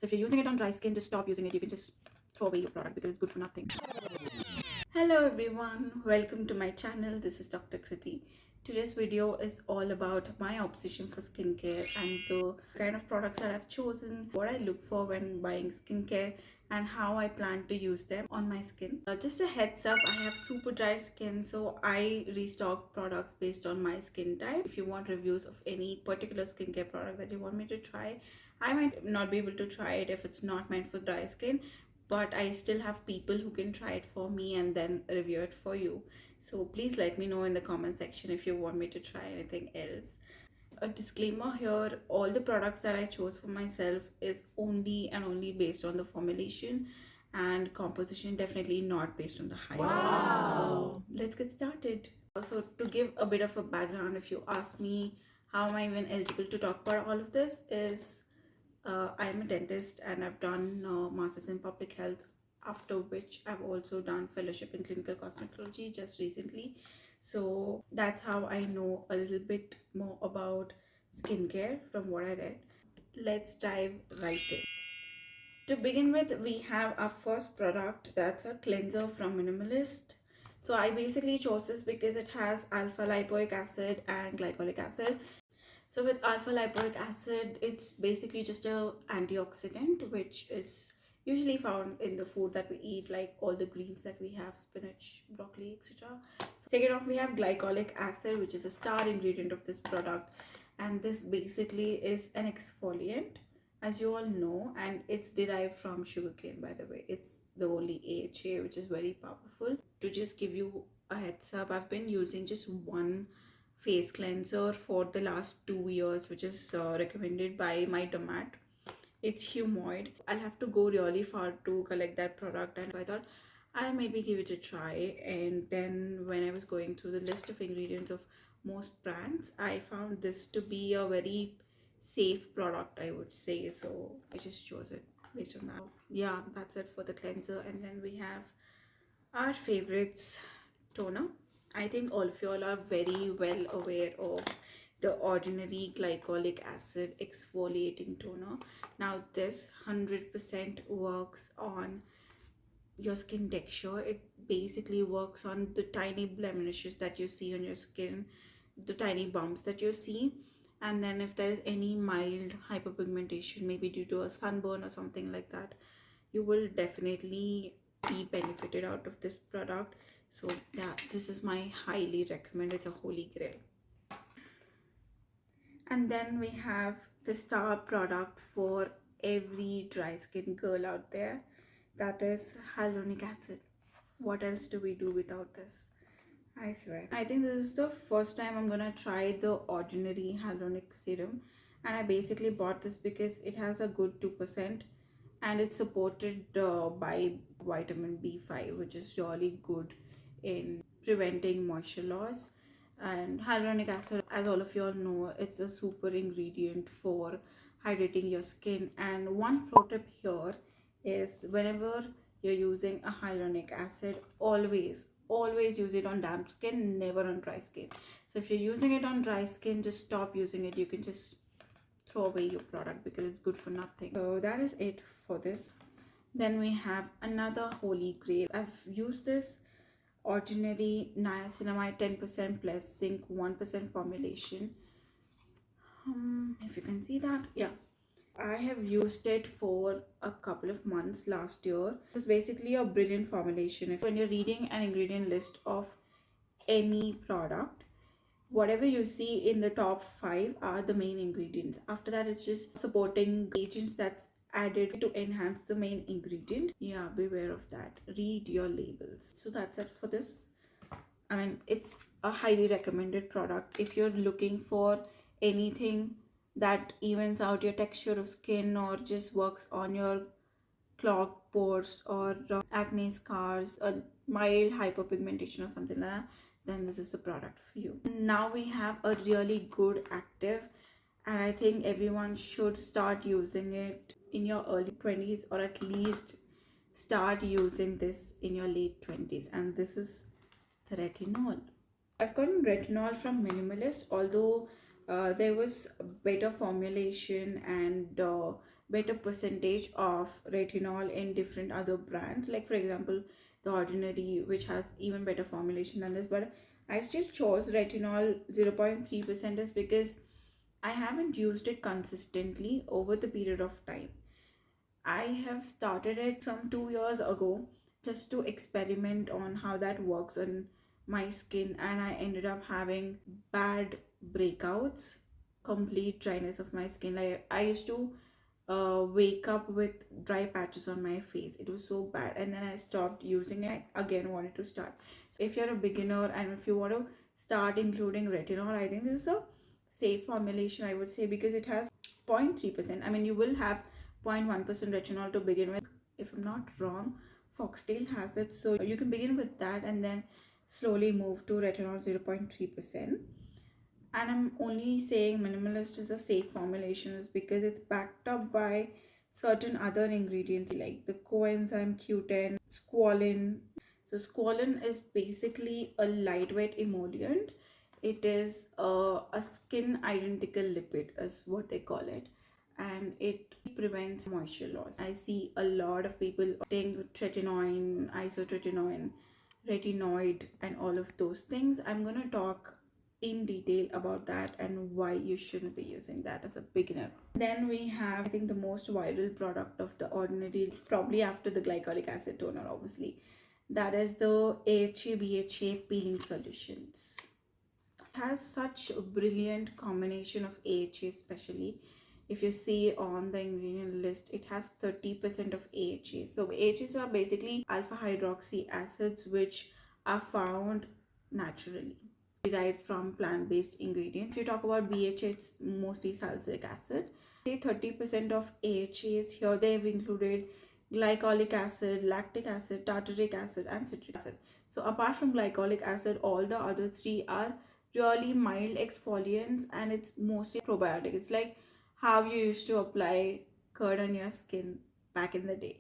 So if you're using it on dry skin, just stop using it. You can just throw away your product because it's good for nothing. Hello everyone, welcome to my channel. This is Dr. Kruthi. Today's video is all about my obsession for skincare and the kind of products that I've chosen, what I look for when buying skincare, and how I plan to use them on my skin. Just a heads up, I have super dry skin, so I restock products based on my skin type. If you want reviews of any particular skincare product that you want me to try, I might not be able to try it if it's not meant for dry skin, but I still have people who can try it for me and then review it for you. So please let me know in the comment section if you want me to try anything else. A disclaimer here, all the products that I chose for myself is only and only based on the formulation and composition, definitely not based on the hype. Wow. So let's get started. So to give a bit of a background, if you ask me how am I even eligible to talk about all of this, is I am a dentist and I've done masters in public health, after which I've also done fellowship in clinical cosmetology just recently. So that's how I know a little bit more about skincare from what I read. Let's dive right in. To begin with, we have our first product, that's a cleanser from Minimalist. So I basically chose this because it has alpha lipoic acid and glycolic acid. So with alpha lipoic acid, it's basically just a antioxidant which is usually found in the food that we eat, like all the greens that we have, spinach, broccoli, etc. Second off, we have glycolic acid, which is a star ingredient of this product, and this basically is an exfoliant, as you all know, and it's derived from sugarcane, by the way. It's the only AHA, which is very powerful. To just give you a heads up, I've been using just one face cleanser for the last 2 years, which is recommended by my dermat. It's humoid. I'll have to go really far to collect that product, and so I thought I'll maybe give it a try. And then when I was going through the list of ingredients of most brands, I found this to be a very safe product, I would say, so I just chose it based on that. Yeah, that's it for the cleanser. And then we have our favorites, toner. I think all of you all are very well aware of the ordinary glycolic acid exfoliating toner. Now this 100% works on your skin texture. It basically works on the tiny blemishes that you see on your skin, the tiny bumps that you see, and then if there is any mild hyperpigmentation, maybe due to a sunburn or something like that, you will definitely be benefited out of this product. So yeah, this is my highly recommend. It's a holy grail. And then we have the star product for every dry skin girl out there, that is hyaluronic acid. What else do we do without this? I swear. I think this is the first time I'm gonna try the ordinary hyaluronic serum, and I basically bought this because it has a good 2% and it's supported by vitamin B5, which is really good in preventing moisture loss. And hyaluronic acid, as all of you all know, it's a super ingredient for hydrating your skin. And one pro tip here is, whenever you're using a hyaluronic acid, always use it on damp skin, never on dry skin. So if you're using it on dry skin, just stop using it. You can just throw away your product because it's good for nothing. So that is it for this. Then we have another holy grail. I've used this ordinary niacinamide 10% plus zinc 1% formulation. If you can see that, yeah, I have used it for a couple of months last year. It's basically a brilliant formulation. When you're reading an ingredient list of any product, whatever you see in the top 5 are the main ingredients. After that, it's just supporting agents that's added to enhance the main ingredient. Yeah, beware of that. Read your labels. So that's it for this. I mean, it's a highly recommended product if you're looking for anything that evens out your texture of skin or just works on your clogged pores or acne scars or mild hyperpigmentation or something like that, then this is the product for you. Now we have a really good active, and I think everyone should start using it in your early 20s, or at least start using this in your late 20s, and this is the retinol. I've gotten retinol from Minimalist, although there was a better formulation and better percentage of retinol in different other brands, like for example the Ordinary, which has even better formulation than this. But I still chose retinol 0.3% is because I haven't used it consistently over the period of time. I have started it some 2 years ago just to experiment on how that works on my skin, and I ended up having bad breakouts, complete dryness of my skin. Like I used to wake up with dry patches on my face. It was so bad, and then I stopped using it. I again wanted to start. So if you're a beginner and if you want to start including retinol, I think this is a safe formulation, I would say, because it has 0.3%. I mean, you will have 0.1% retinol to begin with. If I'm not wrong, Foxtail has it, so you can begin with that and then slowly move to retinol 0.3%. And I'm only saying minimalist is a safe formulation is because it's backed up by certain other ingredients like the coenzyme Q10, squalene. So squalene is basically a lightweight emollient. It is a skin identical lipid is what they call it, and it prevents moisture loss. I see a lot of people taking tretinoin, isotretinoin, retinoid, and all of those things. I'm going to talk in detail about that and why you shouldn't be using that as a beginner. Then we have, I think, the most viral product of the Ordinary, probably after the glycolic acid toner, obviously. That is the AHA BHA peeling solutions. It has such a brilliant combination of AHA, especially if you see on the ingredient list, it has 30% of AHA. So AHAs are basically alpha hydroxy acids which are found naturally, derived from plant-based ingredients. If you talk about BHA, it's mostly salicylic acid. Say 30% of AHAs here, they've included glycolic acid, lactic acid, tartaric acid, and citric acid. So apart from glycolic acid, all the other three are really mild exfoliants, and it's mostly probiotic. It's like how you used to apply curd on your skin back in the day.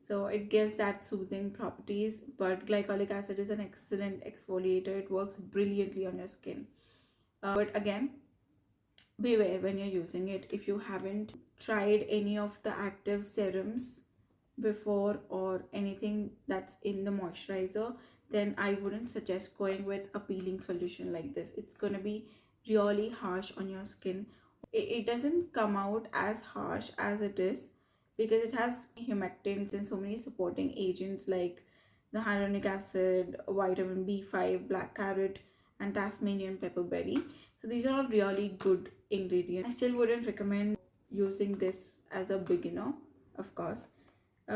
So it gives that soothing properties, but glycolic acid is an excellent exfoliator. It works brilliantly on your skin. But again, beware when you're using it. If you haven't tried any of the active serums before or anything that's in the moisturizer, then I wouldn't suggest going with a peeling solution like this. It's gonna be really harsh on your skin. It doesn't come out as harsh as it is because it has humectants and so many supporting agents like the hyaluronic acid, vitamin B5, black carrot, and Tasmanian pepperberry. So these are all really good ingredients. I still wouldn't recommend using this as a beginner, of course,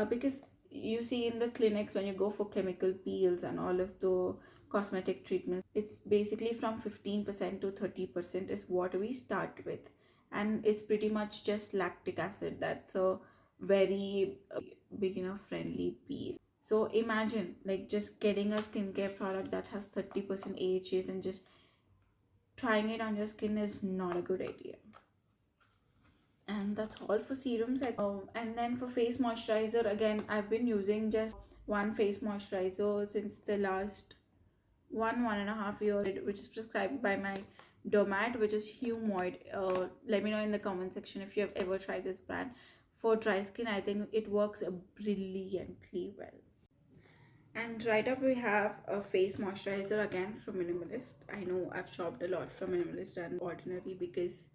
because you see in the clinics when you go for chemical peels and all of the cosmetic treatments, it's basically from 15% to 30% is what we start with, and it's pretty much just lactic acid. That's a very beginner friendly peel. So imagine like just getting a skincare product that has 30% AHAs and just trying it on your skin is not a good idea. And that's all for serums. And then for face moisturizer, again, I've been using just one face moisturizer since the last 1.5 years, which is prescribed by my dermat, which is Humoid. Let me know in the comment section if you have ever tried this brand. For dry skin, I think it works brilliantly well. And right up we have a face moisturizer again from Minimalist. I know I've shopped a lot from Minimalist and Ordinary because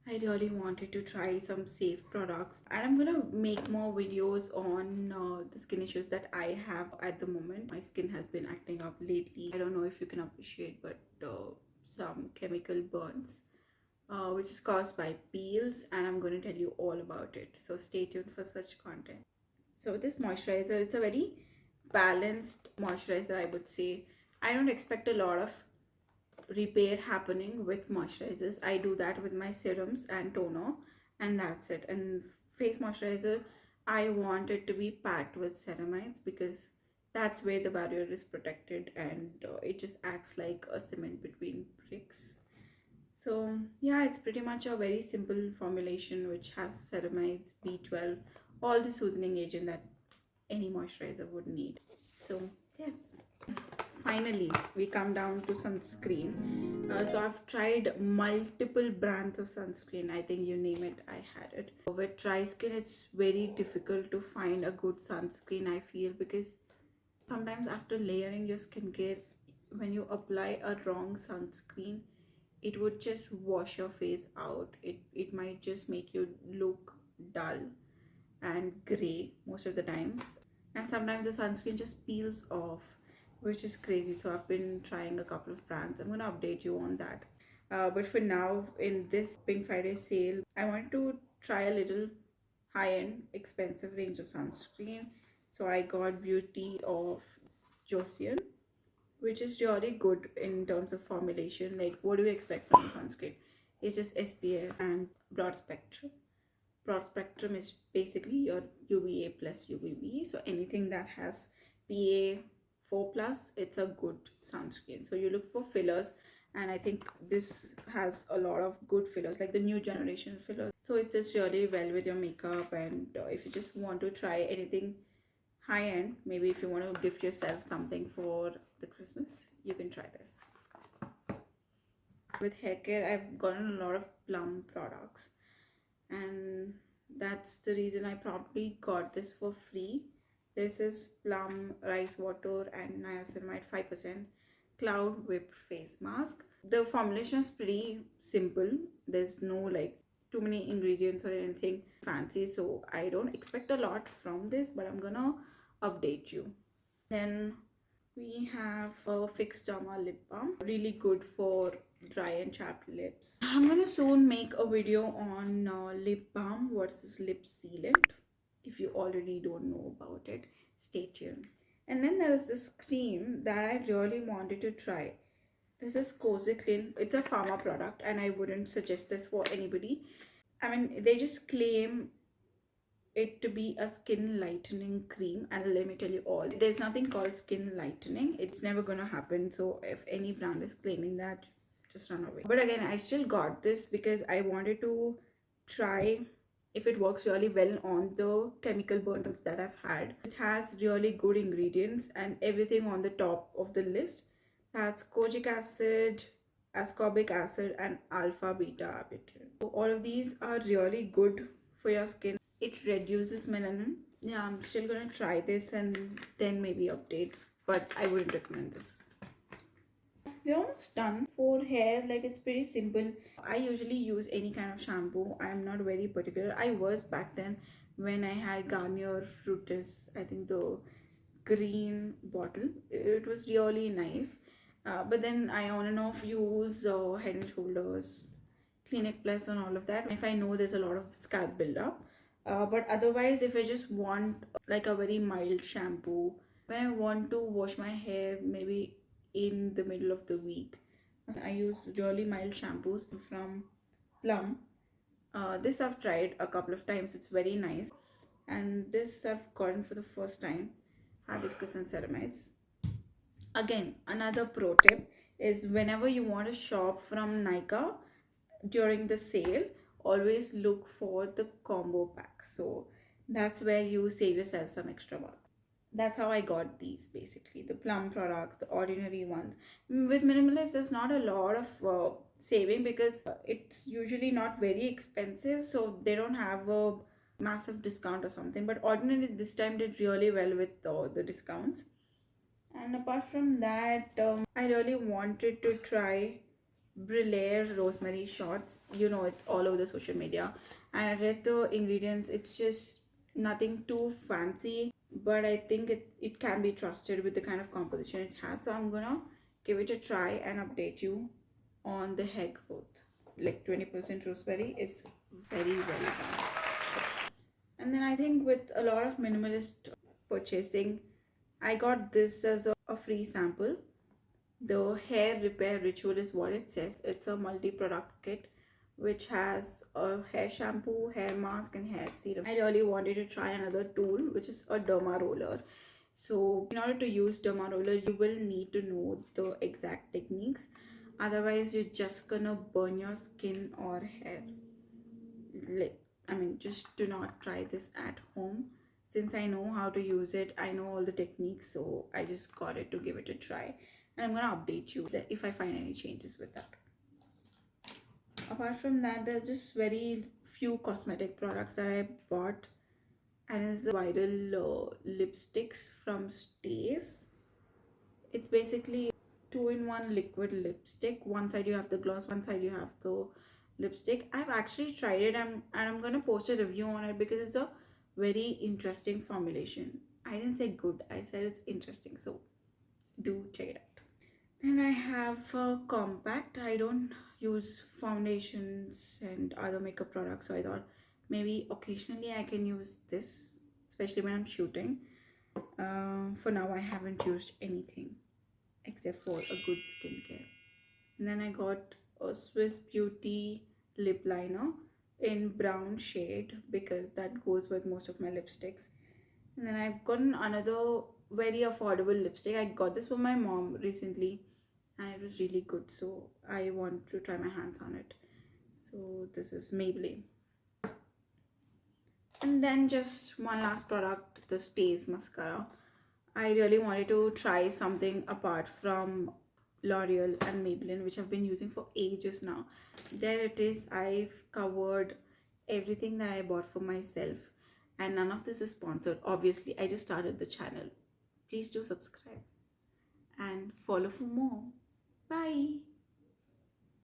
I really wanted to try some safe products, and I'm gonna make more videos on the skin issues that I have at the moment. My skin has been acting up lately. I don't know if you can appreciate, but some chemical burns, which is caused by peels, and I'm going to tell you all about it. So stay tuned for such content. So this moisturizer, it's a very balanced moisturizer, I would say. I don't expect a lot of repair happening with moisturizers. I do that with my serums and toner, and that's it. And face moisturizer, I want it to be packed with ceramides because that's where the barrier is protected, and it just acts like a cement between bricks. So yeah, it's pretty much a very simple formulation which has ceramides, B12, all the soothing agent that any moisturizer would need. So yes, finally we come down to sunscreen. So I've tried multiple brands of sunscreen. I think you name it, I had it. With dry skin, it's very difficult to find a good sunscreen, I feel, because sometimes after layering your skincare, when you apply a wrong sunscreen, it would just wash your face out. It might just make you look dull and gray most of the times, and sometimes the sunscreen just peels off, which is crazy. So I've been trying a couple of brands. I'm gonna update you on that. But for now, in this Pink Friday sale, I wanted to try a little high-end expensive range of sunscreen. So I got Beauty of Joseon, which is really good in terms of formulation. Like, what do you expect from sunscreen? It's just SPF and broad spectrum. Broad spectrum is basically your UVA plus UVB. So anything that has PA 4 plus, it's a good sunscreen. So you look for fillers, and I think this has a lot of good fillers, like the new generation fillers. So it's just really well with your makeup, and if you just want to try anything high end, maybe if you want to gift yourself something for the Christmas, you can try this. With hair care, I've gotten a lot of Plum products, and that's the reason I probably got this for free. This is Plum rice water and niacinamide 5% cloud whip face mask. The formulation is pretty simple. There's no like too many ingredients or anything fancy, so I don't expect a lot from this, but I'm gonna update you. Then we have a fixed derma lip balm, really good for dry and chapped lips. I'm gonna soon make a video on lip balm versus lip sealant. If you already don't know about it, stay tuned. And then there is this cream that I really wanted to try. This is Cozy Clean. It's a pharma product, and I wouldn't suggest this for anybody. I mean, they just claim it to be a skin lightening cream, and let me tell you all, there's nothing called skin lightening. It's never gonna happen. So if any brand is claiming that, just run away. But again, I still got this because I wanted to try if it works really well on the chemical burns that I've had. It has really good ingredients and everything on the top of the list. That's kojic acid, ascorbic acid, and alpha beta arbutin. So all of these are really good for your skin. It reduces melanin. Yeah, I'm still gonna try this and then maybe updates, but I wouldn't recommend this. We're almost done. For hair, like, it's pretty simple. I usually use any kind of shampoo. I'm not very particular. I was back then when I had Garnier Fructis, I think the green bottle. It was really nice. But then I on and off use Head and Shoulders, Clinic Plus, and all of that if I know there's a lot of scalp buildup. But otherwise, if I just want like a very mild shampoo, when I want to wash my hair maybe in the middle of the week, I use really mild shampoos from Plum. This I've tried a couple of times. It's very nice. And this I've gotten for the first time, Hibiscus and Ceramides. Again, another pro tip is whenever you want to shop from Nykaa during the sale, always look for the combo pack. So that's where you save yourself some extra bucks. That's how I got these, basically the Plum products, the ordinary ones. With minimalist, there's not a lot of saving because it's usually not very expensive, so they don't have a massive discount or something. But ordinary this time did really well with the discounts. And apart from that, I really wanted to try Brulaire rosemary shots. You know, it's all over the social media, and I read the ingredients. It's just nothing too fancy, but I think it can be trusted with the kind of composition it has. So I'm gonna give it a try and update you on the hair growth. Like 20% rosemary is very well done. And then I think with a lot of minimalist purchasing, I got this as a free sample. The hair repair ritual is what it says. It's a multi-product kit which has a hair shampoo, hair mask, and hair serum. I really wanted to try another tool, which is a derma roller. So in order to use derma roller, you will need to know the exact techniques. Otherwise, you're just gonna burn your skin or hair. Like, I mean, just do not try this at home. since I know how to use it, I know all the techniques, so I just got it to give it a try, and I'm gonna update you that if I find any changes with that. Apart from that, there are just very few cosmetic products that I bought, and it's the viral lipsticks from Stays. It's basically two-in-one liquid lipstick. One side you have the gloss, one side you have the lipstick. I've actually tried it, and I'm gonna post a review on it because it's a very interesting formulation. I didn't say good, I said it's interesting, so do check it out. Then I have a compact. I don't use foundations and other makeup products, so I thought maybe occasionally I can use this, especially when I'm shooting. For now, I haven't used anything except for a good skincare. And then I got a Swiss Beauty lip liner in brown shade because that goes with most of my lipsticks. And then I've gotten another very affordable lipstick. I got this for my mom recently and it was really good, so I want to try my hands on it. So this is Maybelline. And then just one last product, the Stays mascara. I really wanted to try something apart from L'Oreal and Maybelline, which I've been using for ages now. There it is. I've covered everything that I bought for myself, and none of this is sponsored. Obviously, I just started the channel. Please do subscribe and follow for more. Bye.